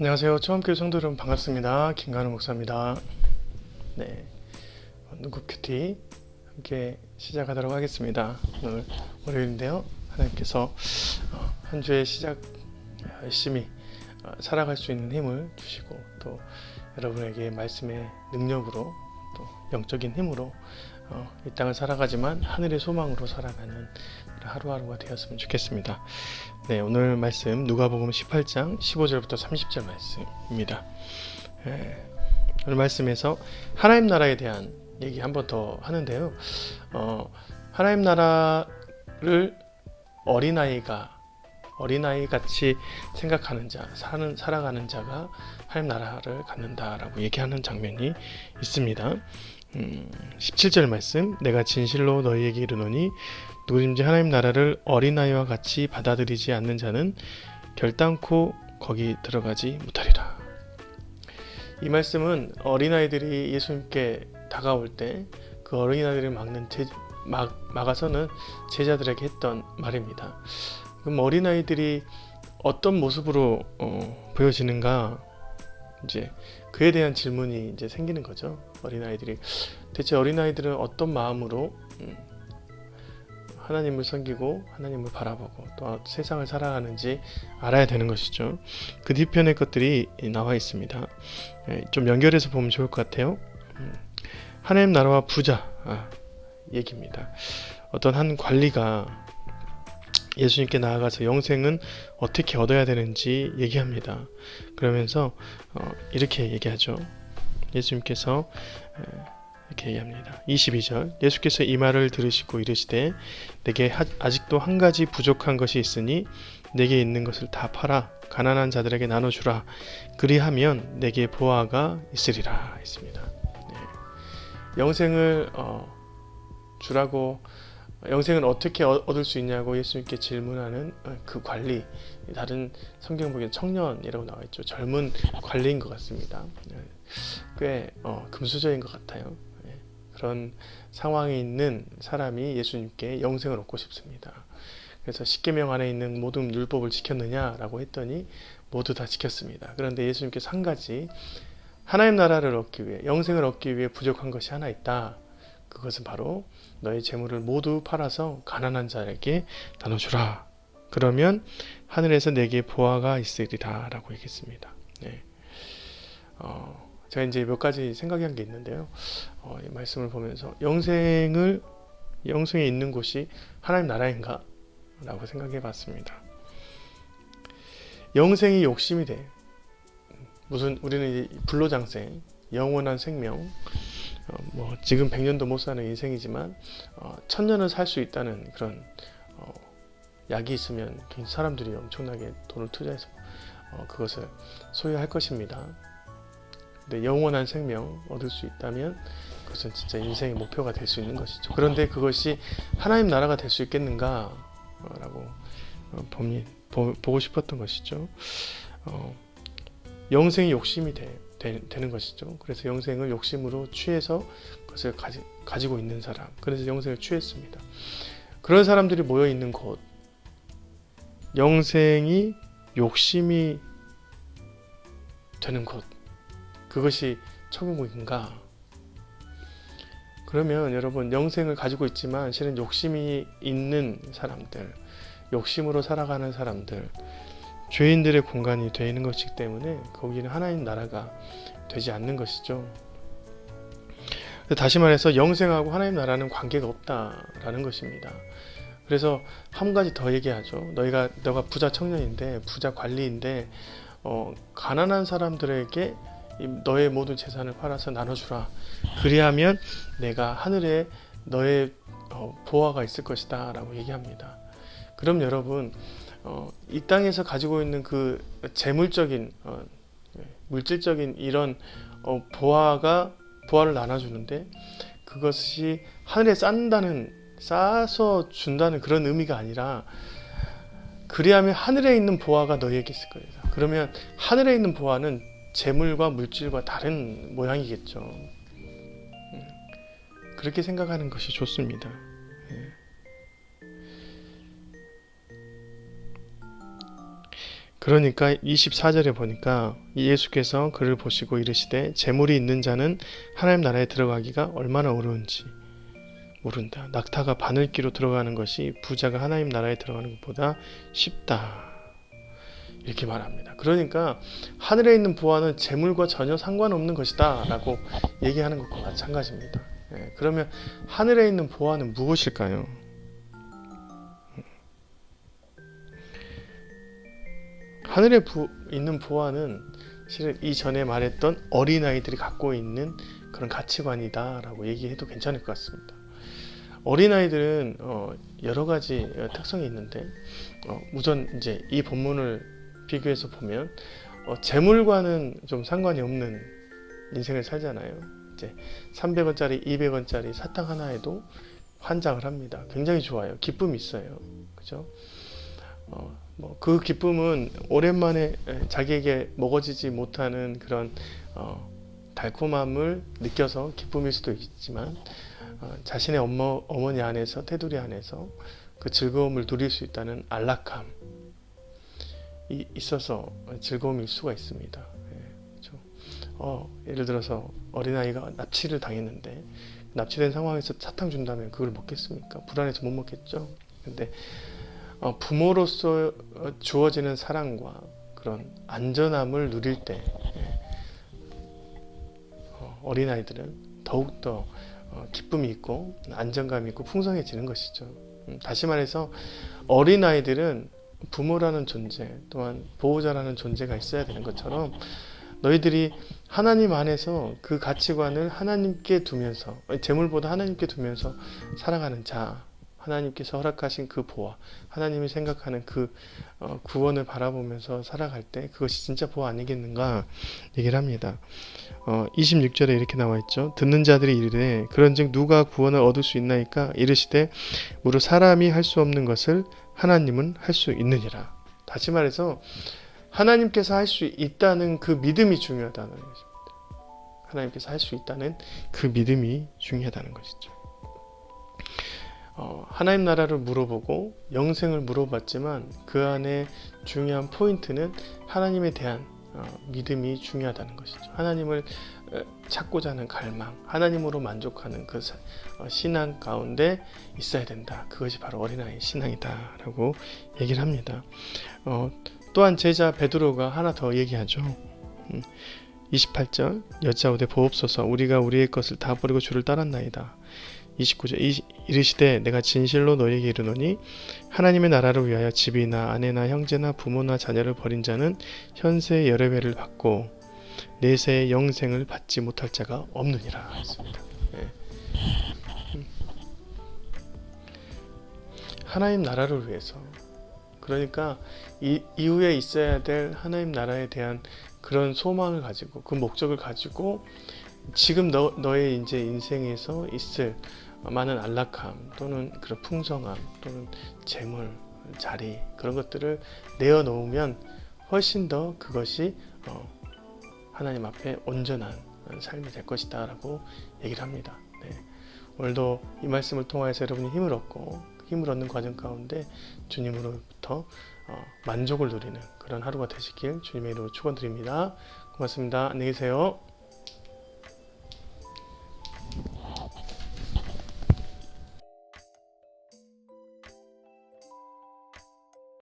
안녕하세요. 처음교회 성도 여러분 반갑습니다. 김관우 목사입니다. 네, 누구 큐티 함께 시작하도록 하겠습니다. 오늘 월요일인데요. 하나님께서 한 주의 시작 열심히 살아갈 수 있는 힘을 주시고 또 여러분에게 말씀의 능력으로 또 영적인 힘으로 이 땅을 살아가지만 하늘의 소망으로 살아가는 하루하루가 되었으면 좋겠습니다. 네, 오늘 말씀 누가복음 18장 15절부터 30절 말씀입니다. 오늘 말씀에서 하나님 나라에 대한 얘기 한 번 더 하는데요. 하나님 나라를 어린아이 같이 생각하는 자, 살아가는 자가 하나님 나라를 갖는다라고 얘기하는 장면이 있습니다. 17절 말씀, 내가 진실로 너희에게 이르노니 누구든지 하나님 나라를 어린아이와 같이 받아들이지 않는 자는 결단코 거기 들어가지 못하리라. 이 말씀은 어린아이들이 예수님께 다가올 때 그 어린아이들을 막아서는 제자들에게 했던 말입니다. 그럼 어린아이들이 어떤 모습으로 보여지는가? 이제 그에 대한 질문이 이제 생기는 거죠. 어린아이들이 대체 어린아이들은 어떤 마음으로 하나님을 섬기고 하나님을 바라보고 또 세상을 살아가는지 알아야 되는 것이죠. 그 뒤편의 것들이 나와 있습니다. 좀 연결해서 보면 좋을 것 같아요. 하나님 나라와 부자 얘기입니다. 어떤 한 관리가 예수님께 나아가서 영생은 어떻게 얻어야 되는지 얘기합니다. 그러면서 이렇게 얘기하죠. 예수님께서 이렇게 얘기합니다. 22절, 예수께서 이 말을 들으시고 이르시되 내게 아직도 한 가지 부족한 것이 있으니 내게 있는 것을 다 팔아 가난한 자들에게 나눠주라. 그리하면 내게 보화가 있으리라 했습니다. 영생을 주라고, 영생을 어떻게 얻을 수 있냐고 예수님께 질문하는 그 관리, 다른 성경 보기엔 청년이라고 나와 있죠. 젊은 관리인 것 같습니다. 꽤 금수저인 것 같아요. 그런 상황에 있는 사람이 예수님께 영생을 얻고 싶습니다. 그래서 십계명 안에 있는 모든 율법을 지켰느냐라고 했더니 모두 다 지켰습니다. 그런데 예수님께서 한 가지, 하나님 나라를 얻기 위해, 영생을 얻기 위해 부족한 것이 하나 있다. 그것은 바로 너의 재물을 모두 팔아서 가난한 자에게 나눠주라. 그러면 하늘에서 내게 보화가 있으리라 라고 얘기했습니다. 네. 제가 이제 몇 가지 생각한 게 있는데요. 이 말씀을 보면서 영생에 있는 곳이 하나님 나라인가? 라고 생각해 봤습니다. 영생이 욕심이 돼. 무슨 우리는 불로장생, 영원한 생명, 지금 100년도 못 사는 인생이지만 1000년은 살 수 있다는 그런 약이 있으면 사람들이 엄청나게 돈을 투자해서 그것을 소유할 것입니다. 근데 영원한 생명 얻을 수 있다면 그것은 진짜 인생의 목표가 될 수 있는 것이죠. 그런데 그것이 하나님 나라가 될 수 있겠는가? 라고 보고 싶었던 것이죠. 영생이 욕심이 되는 것이죠. 그래서 영생을 욕심으로 취해서 그것을 가지고 있는 사람, 그래서 영생을 취했습니다. 그런 사람들이 모여 있는 곳, 영생이 욕심이 되는 곳, 그것이 천국인가? 그러면 여러분, 영생을 가지고 있지만 실은 욕심이 있는 사람들, 욕심으로 살아가는 사람들, 죄인들의 공간이 되는 것이기 때문에 거기는 하나님 나라가 되지 않는 것이죠. 다시 말해서 영생하고 하나님 나라는 관계가 없다라는 것입니다. 그래서 한 가지 더 얘기하죠. 너가 부자 청년인데, 부자 관리인데, 가난한 사람들에게 너의 모든 재산을 팔아서 나눠주라. 그리하면 내가 하늘에 너의 보화가 있을 것이다 라고 얘기합니다. 그럼 여러분, 이 땅에서 가지고 있는 그 재물적인, 물질적인 이런 보화를 나눠주는데 그것이 하늘에 쌓아서 준다는 그런 의미가 아니라, 그리하면 하늘에 있는 보화가 너희에게 있을 거예요. 그러면 하늘에 있는 보화는 재물과 물질과 다른 모양이겠죠. 그렇게 생각하는 것이 좋습니다. 그러니까 24절에 보니까 예수께서 그를 보시고 이르시되 재물이 있는 자는 하나님 나라에 들어가기가 얼마나 어려운지 모른다. 낙타가 바늘기로 들어가는 것이 부자가 하나님 나라에 들어가는 것보다 쉽다. 이렇게 말합니다. 그러니까 하늘에 있는 부와는 재물과 전혀 상관없는 것이다 라고 얘기하는 것과 마찬가지입니다. 그러면 하늘에 있는 부와는 무엇일까요? 하늘에 있는 부와는 실은 이전에 말했던 어린아이들이 갖고 있는 그런 가치관이다 라고 얘기해도 괜찮을 것 같습니다. 어린아이들은 여러 가지 특성이 있는데 우선 이제 이 본문을 비교해서 보면 재물과는 좀 상관이 없는 인생을 살잖아요. 이제 300원짜리, 200원짜리 사탕 하나에도 환장을 합니다. 굉장히 좋아요. 기쁨이 있어요. 그죠? 그 기쁨은 오랜만에 자기에게 먹어지지 못하는 그런 달콤함을 느껴서 기쁨일 수도 있지만 자신의 어머니 안에서, 테두리 안에서 그 즐거움을 누릴 수 있다는 안락함이 있어서 즐거움일 수가 있습니다. 그렇죠? 예를 들어서 어린아이가 납치를 당했는데 납치된 상황에서 사탕 준다면 그걸 먹겠습니까? 불안해서 못 먹겠죠. 근데 부모로서 주어지는 사랑과 그런 안전함을 누릴 때 어린아이들은 더욱더 기쁨이 있고 안정감이 있고 풍성해지는 것이죠. 다시 말해서 어린아이들은 부모라는 존재 또한 보호자라는 존재가 있어야 되는 것처럼 너희들이 하나님 안에서 그 가치관을 하나님께 두면서 재물보다 하나님께 두면서 살아가는 자, 하나님께서 허락하신 그 보화, 하나님이 생각하는 그 구원을 바라보면서 살아갈 때 그것이 진짜 보화 아니겠는가 얘기를 합니다. 26절에 이렇게 나와 있죠. 듣는 자들이 이르되 그런즉 누가 구원을 얻을 수 있나이까 이르시되 무릇 사람이 할 수 없는 것을 하나님은 할 수 있느니라. 다시 말해서 하나님께서 할 수 있다는 그 믿음이 중요하다는 것입니다. 하나님께서 할 수 있다는 그 믿음이 중요하다는 것이죠. 하나님 나라를 물어보고 영생을 물어봤지만 그 안에 중요한 포인트는 하나님에 대한 믿음이 중요하다는 것이죠. 하나님을 찾고자 하는 갈망, 하나님으로 만족하는 그 신앙 가운데 있어야 된다. 그것이 바로 어린아이의 신앙이다 라고 얘기를 합니다. 또한 제자 베드로가 하나 더 얘기하죠. 28절 여짜오되 보옵소서 우리가 우리의 것을 다 버리고 주를 따랐나이다. 29절 이르시되 내가 진실로 너희에게 이르노니 하나님의 나라를 위하여 집이나 아내나 형제나 부모나 자녀를 버린 자는 현세의 여러 배를 받고 내세의 영생을 받지 못할 자가 없느니라 했습니다. 하나님 나라를 위해서, 그러니까 이후에 있어야 될 하나님 나라에 대한 그런 소망을 가지고 그 목적을 가지고 지금 너의 이제 인생에서 있을 많은 안락함 또는 그런 풍성함 또는 재물, 자리 그런 것들을 내어놓으면 훨씬 더 그것이 하나님 앞에 온전한 삶이 될 것이다 라고 얘기를 합니다. 오늘도 이 말씀을 통하여서 여러분이 힘을 얻고 힘을 얻는 과정 가운데 주님으로부터 만족을 누리는 그런 하루가 되시길 주님의 이름으로 축원드립니다. 고맙습니다. 안녕히 계세요.